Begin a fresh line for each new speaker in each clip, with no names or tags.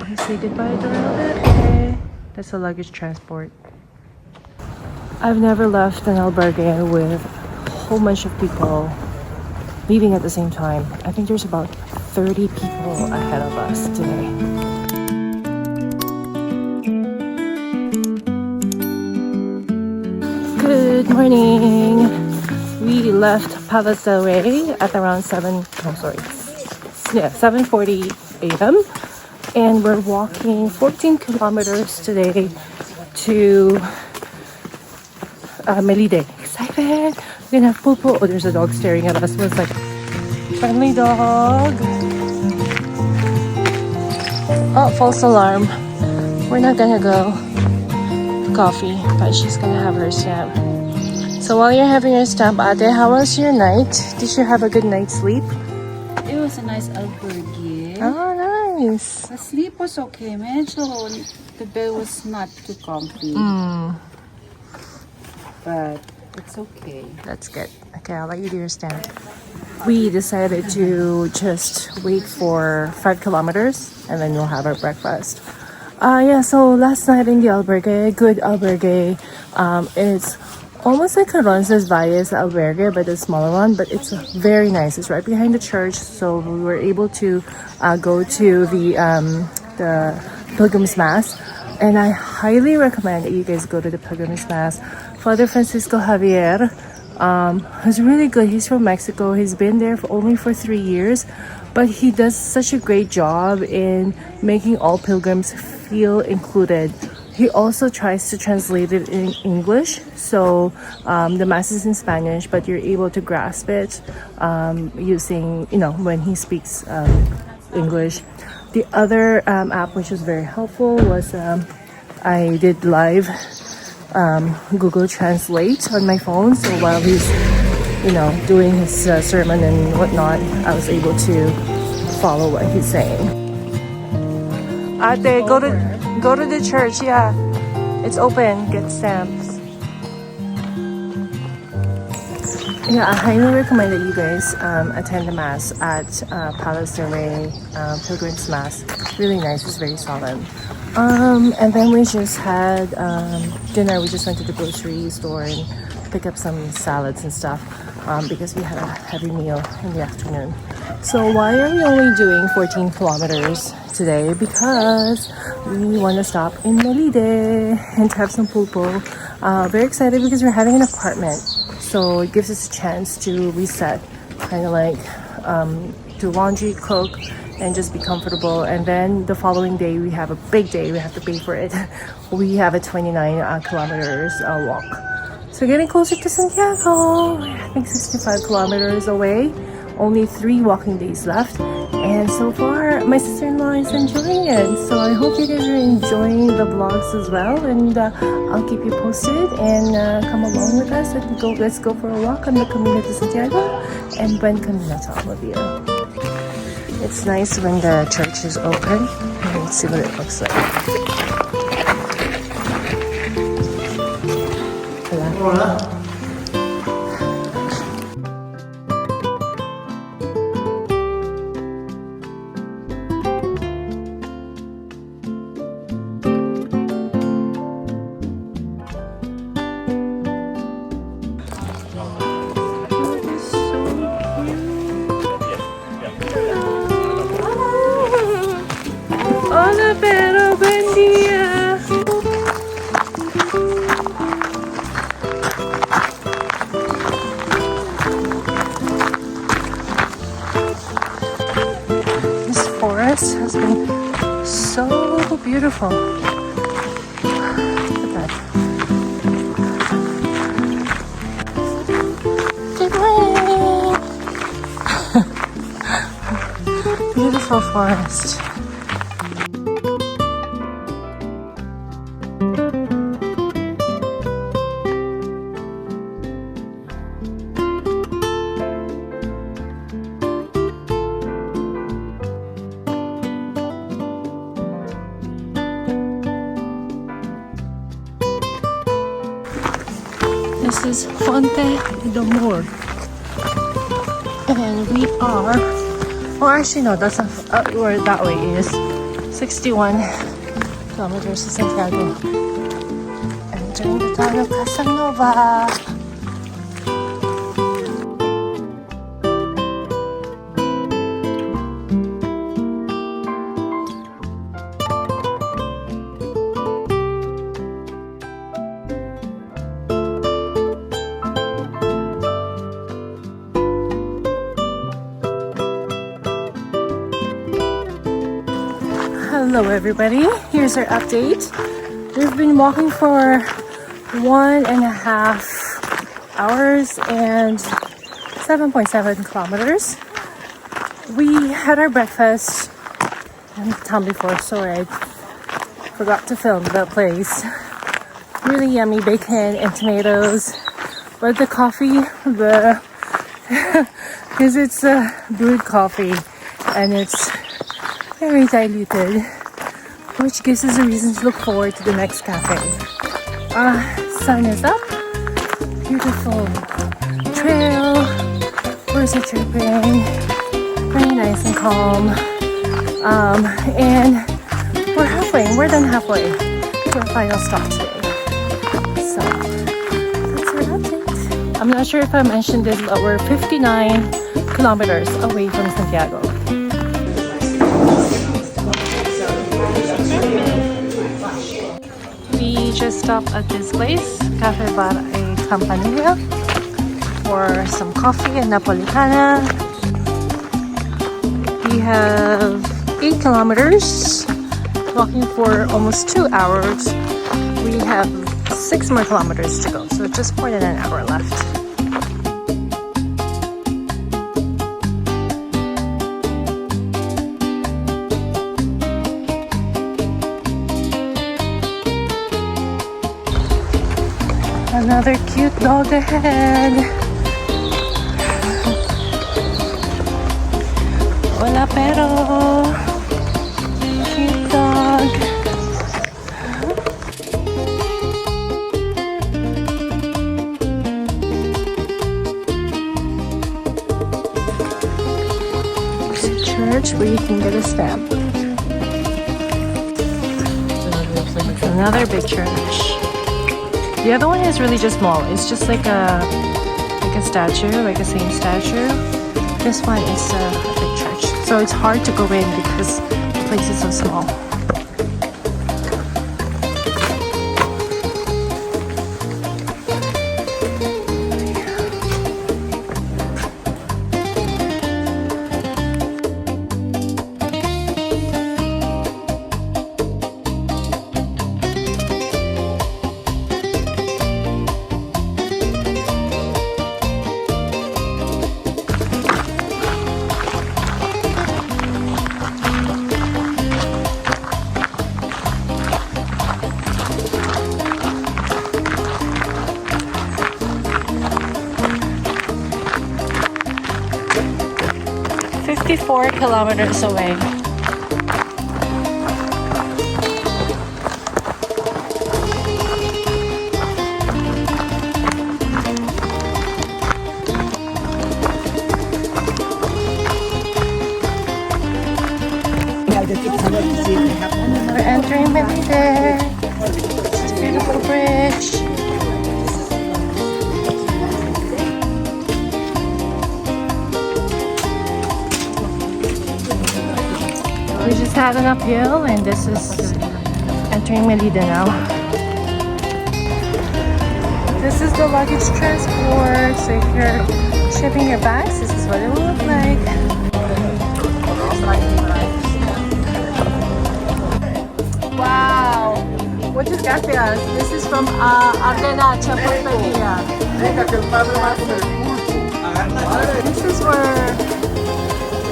Say goodbye to albergue. That's a luggage transport. I've never left an albergue with a whole bunch of people leaving at the same time. I think there's about 30 people ahead of us today. Good morning. We left Palas de Rei at around 7:40 a.m. and we're walking 14 kilometers today to Melide. Excited! We're gonna have PULPO. Oh, there's a dog staring at us. It's like friendly dog. Oh, false alarm. We're not gonna go for coffee, but she's gonna have her stamp. So while you're having your stamp, Ate, how was your night? Did you have a good night's sleep?
It was a nice albergue.
Oh, nice.
The sleep was okay. Medyo the bed was not too comfy. But it's okay.
That's good. Okay, I'll let you do your stamp. We decided to just wait for 5 kilometers and then we'll have our breakfast. Yeah, so last night in the albergue, good albergue. It's almost like a Roncesvalles albergue, but a smaller one, but it's very nice. It's right behind the church, so we were able to go to the Pilgrim's Mass, and I highly recommend that you guys go to the Pilgrim's Mass. Father Francisco Javier is really good. He's from Mexico. He's been there only for 3 years, but he does such a great job in making all pilgrims feel included. He also tries to translate it in English, so the Mass is in Spanish, but you're able to grasp it using, when he speaks English. The other app which was very helpful was I did live Google Translate on my phone, so while he's, doing his sermon and whatnot, I was able to follow what he's saying. Ate, go to the church, yeah. It's open, get stamps. Yeah, I highly recommend that you guys attend the Mass at Palas de Rei Pilgrim's Mass. Really nice, it's very solemn. And then we just had dinner. We just went to the grocery store and pick up some salads and stuff because we had a heavy meal in the afternoon. So why are we only doing 14 kilometers today? Because we want to stop in Melide and have some PULPO. Very excited because we're having an apartment, so it gives us a chance to reset, kind of like do laundry, cook, and just be comfortable. And then the following day we have a big day. We have to pay for it. We have a 29 kilometers walk. So getting closer to Santiago. I think 65 kilometers away. Only 3 walking days left, and so far my sister-in-law is enjoying it. So I hope you guys are enjoying the vlogs as well, and I'll keep you posted and come along with us and let's go for a walk on the Camino de Santiago and Buen Camino to all of you. It's nice when the church is open. Let's see what it looks like. Hola. Hola, pero buen día. This forest has been so beautiful. Look at that. Good morning. Beautiful forest. This is Fonte de Mor. And we are, oh actually no, that's not, where that way is 61 kilometers to Santiago. Entering the town of Casanova. Hello everybody, here's our update. We've been walking for 1.5 hours and 7.7 kilometers. We had our breakfast in the town before, sorry I forgot to film the place. Really yummy bacon and tomatoes. But the coffee, because it's brewed coffee and it's very diluted, which gives us a reason to look forward to the next cafe. Sun is up, beautiful trail, birds are chirping, very nice and calm, and we're done halfway to our final stop today. So that's our update. I'm not sure if I mentioned this, but we're 59 kilometers away from Santiago. We just stopped at this place, Cafe Bar e Campanilla, for some coffee and Napolitana. We have 8 kilometers, walking for almost 2 hours. We have 6 more kilometers to go, so just more than an hour left. Another cute dog ahead. Hola perro. Cute dog. There's a church where you can get a stamp. Another big church. The other one is really just small. It's just like a statue, like a saint statue. This one is a big church. So it's hard to go in because the place is so small. Four kilometers away. We're entering Melide. It's a beautiful bridge. We just had an uphill and this is entering Melide now. This is the luggage transport. So if you're shipping your bags, this is what it will look like. Wow! Muchas gracias. This is from Ardenacha, Portuguesa. This is where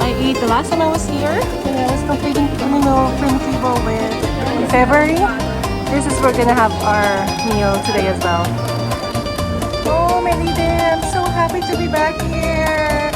I ate the last time I was here, when I was completing Camino Francés in February. This is where we're gonna have our meal today as well. Oh, Melide, I'm so happy to be back here.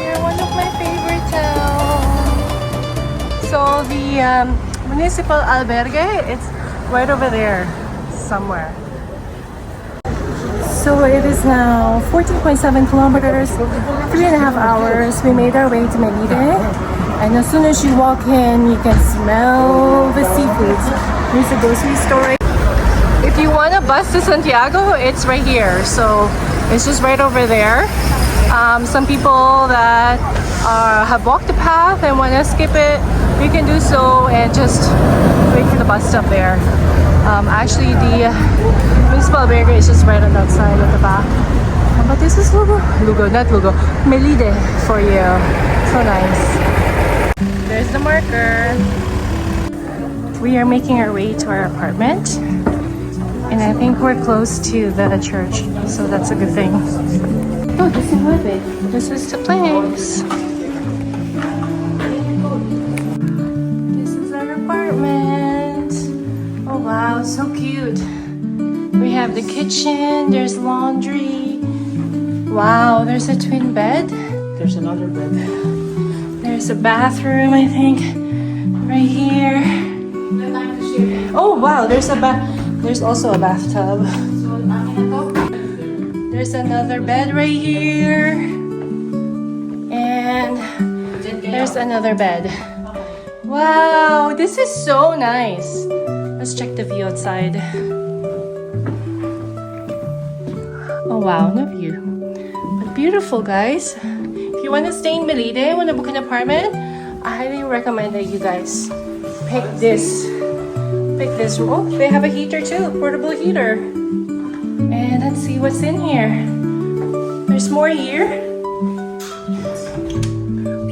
You're one of my favorite towns. So the municipal albergue, it's right over there somewhere. So it is now 14.7 kilometers, 3.5 hours. We made our way to Melide, And as soon as you walk in, you can smell the seafoods. There's a grocery store. If you want a bus to Santiago, it's right here. So it's just right over there. Some people that have walked the path and want to skip it, you can do so and just wait for the bus stop there. Actually, the municipal albergue is just right on that side at the back. But this is Melide for you. So nice. There's the marker. We are making our way to our apartment. And I think we're close to the church. So that's a good thing. Oh, this is the place. This is our apartment. Oh wow, so cute. We have the kitchen, there's laundry. Wow, there's a twin bed. There's another bed. There's a bathroom, I think, right here. Oh wow, there's also a bathtub. There's another bed right here. And there's another bed. Wow, this is so nice. Let's check the view outside. Oh wow, no view. But beautiful, guys. If you want to stay in Melide, want to book an apartment, I highly recommend that you guys pick this. Oh, they have a heater too, portable heater. And let's see what's in here. There's more here.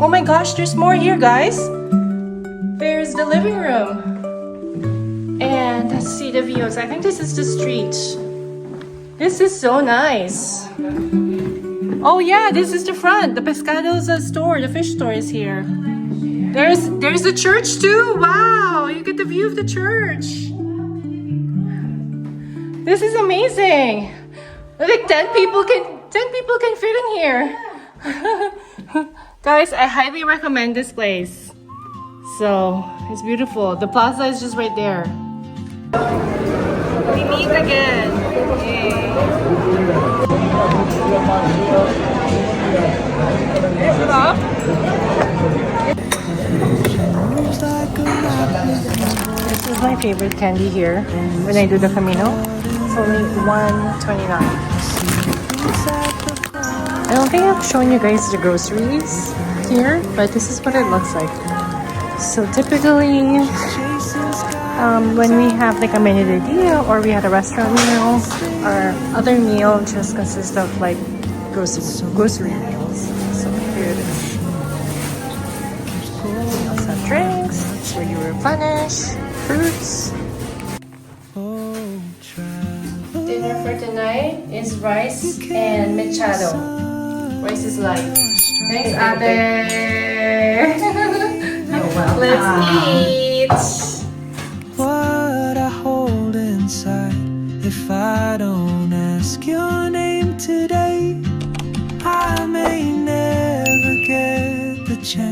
Oh my gosh, there's more here, guys. There's the living room. And let's see the views. I think this is the street. This is so nice. Oh yeah, this is the front. The Pescados store, the fish store is here. There's the church too. Wow, you get the view of the church. This is amazing. Like 10 people can fit in here. Guys, I highly recommend this place. So, it's beautiful. The plaza is just right there. We meet again. Yay. This is my favorite candy here when I do the Camino. It's only $1.29. I don't think I've shown you guys the groceries here, but this is what it looks like. So typically, when we have like a mini dia or we had a restaurant meal, our other meal just consists of like grocery meals. So here it is. We also have drinks where you replenish, fruits. Dinner for tonight is rice and mechado. Rice is light. Thanks, Ate. Let's eat.
What I hold inside, if I don't ask your name today, I may never get the chance.